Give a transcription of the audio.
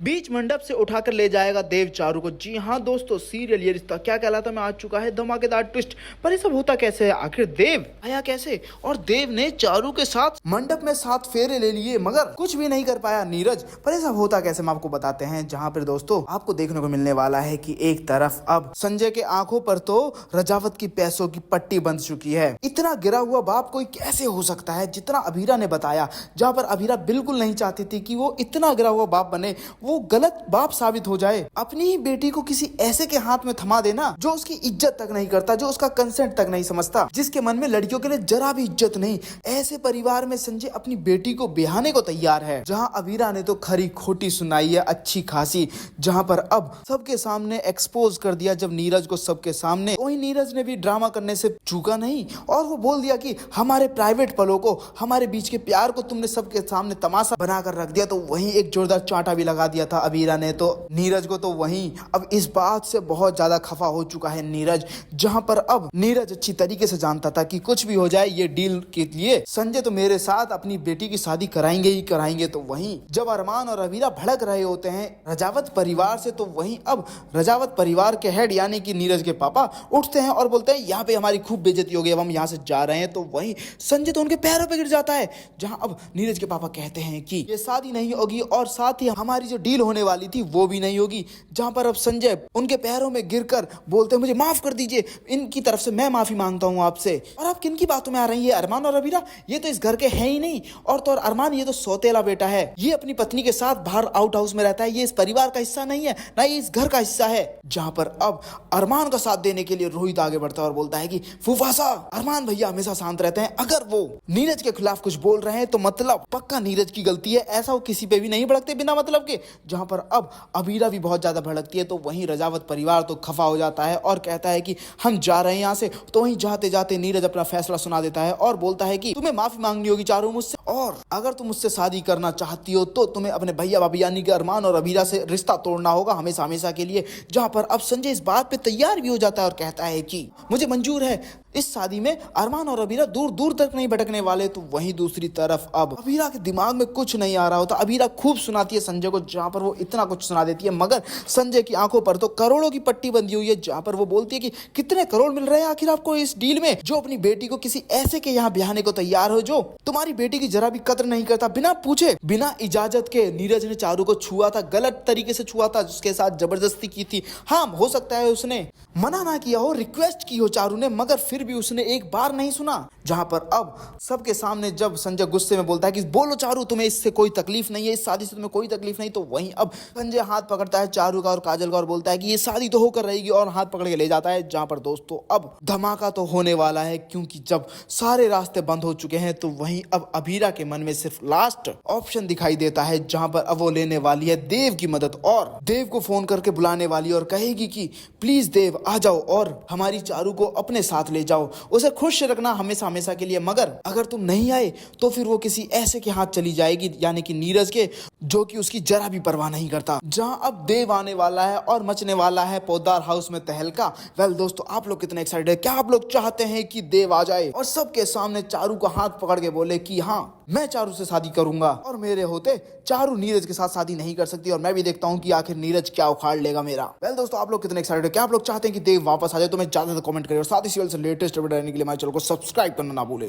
बीच मंडप से उठाकर ले जाएगा देव चारू को। जी हाँ दोस्तों, सीरियल ये रिश्ता क्या कहलाता में आ चुका है धमाकेदार ट्विस्ट। पर ये सब होता कैसे है, आखिर देव आया कैसे? और देव ने चारू के साथ मंडप में 7 फेरे ले लिए मगर कुछ भी नहीं कर पाया नीरज। पर ये सब होता कैसे हम आपको बताते हैं, जहाँ पर दोस्तों आपको देखने को मिलने वाला है कि एक तरफ अब संजय के आंखों पर तो रजावत की पैसों की पट्टी बंध चुकी है। इतना गिरा हुआ बाप कोई कैसे हो सकता है, जितना अभीरा ने बताया, जहाँ पर अभीरा बिल्कुल नहीं चाहती थी कि वो इतना गिरा हुआ बाप बने, वो गलत बाप साबित हो जाए। अपनी ही बेटी को किसी ऐसे के हाथ में थमा देना जो उसकी इज्जत तक नहीं करता, जो उसका कंसेंट तक नहीं समझता, जिसके मन में लड़कियों के लिए जरा भी इज्जत नहीं। ऐसे परिवार में संजय अपनी बेटी को ब्याहने को तैयार है, जहां अवीरा ने तो खरी खोटी सुनाई है अच्छी खासी, जहां पर अब सबके सामने एक्सपोज कर दिया जब नीरज को सबके सामने। वही नीरज ने भी ड्रामा करने से चूका नहीं और वो बोल दिया कि हमारे प्राइवेट पलों को, हमारे बीच के प्यार को तुमने सबके सामने तमाशा बनाकर रख दिया। तो वहीं एक जोरदार चांटा भी लगा दिया था अवीरा ने तो नीरज को। तो वहीं अब इस बात से बहुत ज्यादा खफा हो चुका है नीरज, जहां पर अब नीरज अच्छी तरीके से जानता था कि कुछ भी हो जाए ये डील के लिए संजय तो मेरे साथ अपनी बेटी की शादी कराएंगे ही कराएंगे। तो वहीं जब अरमान और अवीरा भड़क रहे होते हैं रजावत परिवार से, तो वहीं अब रजावत परिवार के हेड यानी कि नीरज के पापा उठते हैं और बोलते हैं यहाँ पे हमारी खूब बेइज्जती हो गई, अब हम यहाँ से जा रहे हैं। तो वहीं संजय तो उनके पैरों पे गिर जाता है, जहां अब नीरज के पापा कहते हैं कि ये शादी नहीं होगी और साथ ही हमारी जो डील होने वाली थी वो भी नहीं होगी। जहां पर अब संजय उनके पैरों में गिरकर बोलते हैं मुझे माफ कर दीजिए, इनकी तरफ से मैं माफी मांगता हूं आपसे। और अब किन की बातों में आ रही है, अरमान और अवीरा? ये तो इस घर के हैं ही नहीं। और तो और अरमान ये तो सौतेला बेटा है, ये अपनी पत्नी के साथ बाहर आउट हाउस में रहता है, ये इस परिवार का हिस्सा नहीं है, ना ये इस घर का हिस्सा है। जहां पर अब अरमान का साथ देने के लिए रोहित आगे बढ़ता है और बोलता है कि फूफासा, अरमान भैया हमेशा शांत रहते हैं, अगर वो नीरज के खिलाफ कुछ बोल रहे हैं तो मतलब पक्का नीरज की गलती है, ऐसा वो किसी पे भी नहीं भड़कते बिना मतलब के। जहां पर अब अवीरा भी बहुत ज्यादा भड़कती है। तो वहीं रजावत परिवार तो खफा हो जाता है और कहता है कि हम जा रहे हैं यहाँ से। तो वहीं जाते जाते नीरज अपना फैसला सुना देता है और बोलता है कि तुम्हें माफी मांगनी होगी चारू मुझसे, और अगर तुम मुझसे शादी करना चाहती हो तो तुम्हें अपने भैया भाभी यानी कि अरमान और अवीरा से रिश्ता तोड़ना होगा हमेशा हमेशा के लिए। जहां पर अब संजय इस बात पे तैयार भी हो जाता है और कहता है कि मुझे मंजूर है, इस शादी में अरमान और अवीरा दूर दूर तक नहीं भटकने वाले। तो वहीं दूसरी तरफ अब अवीरा के दिमाग में कुछ नहीं आ रहा होता। अवीरा खूब सुनाती है संजय को, जहां पर वो इतना कुछ सुना देती है मगर संजय की आंखों पर तो करोड़ों की पट्टी बंधी हुई है। जहां पर वो बोलती है कि कितने करोड़ मिल रहे हैं आखिर आपको इस डील में, जो अपनी बेटी को किसी ऐसे के यहाँ ब्याहने को तैयार हो जो तुम्हारी बेटी की जरा भी कदर नहीं करता, बिना पूछे बिना इजाजत के। नीरज ने चारू को छुआ था, गलत तरीके से छुआ था, उसके साथ जबरदस्ती की थी। हाँ हो सकता है उसने मना ना किया हो, रिक्वेस्ट की हो चारू ने, मगर फिर भी उसने एक बार नहीं सुना। जहां पर अब सबके सामने जब संजय गुस्से में बोलता है कि बोलो चारू, तुम्हें इससे कोई तकलीफ नहीं है, इस शादी से तुम्हें कोई तकलीफ नहीं। तो वहीं अब संजय हाथ पकड़ता है चारू का और काजल का और बोलता है कि ये शादी तो होकर रहेगी, और हाथ पकड़ के ले जाता है। जहां पर दोस्तों अब धमाका तो होने वाला है, क्योंकि जब सारे रास्ते बंद हो चुके हैं तो वहीं अब अभीरा के मन में सिर्फ लास्ट ऑप्शन दिखाई देता है, जहां पर अब वो लेने वाली है देव की मदद और देव को फोन करके बुलाने वाली और कहेगी कि प्लीज देव आ जाओ और हमारी चारू को अपने साथ ले जाओ, उसे खुश रखना हमेशा हमेशा के लिए, मगर अगर तुम नहीं आए तो फिर वो किसी ऐसे के हाथ चली जाएगी यानी कि नीरज के, जो कि उसकी जरा भी परवाह नहीं करता। जहां अब देव आने वाला है और मचने वाला है पोद्दार हाउस में तहलका। वेल दोस्तों, आप लोग कितने एक्साइटेड है? क्या आप लोग चाहते हैं कि देव आ जाए और सबके सामने चारू का हाथ पकड़ के बोले कि हाँ मैं चारू से शादी करूंगा, और मेरे होते चारू नीरज के साथ शादी नहीं कर सकती, और मैं भी देखता हूं कि आखिर नीरज क्या उखाड़ लेगा मेरा। वेल दोस्तों, आप लोग कितने एक्साइटेड है? क्या आप लोग चाहते हैं कि देव वापस आ जाए? तो मैं ज्यादा कमेंट करिए और साथ ही सीरियल से लेटेस्ट अपडेट रहने के लिए हमारे चैनल को सब्सक्राइब करना ना भूले।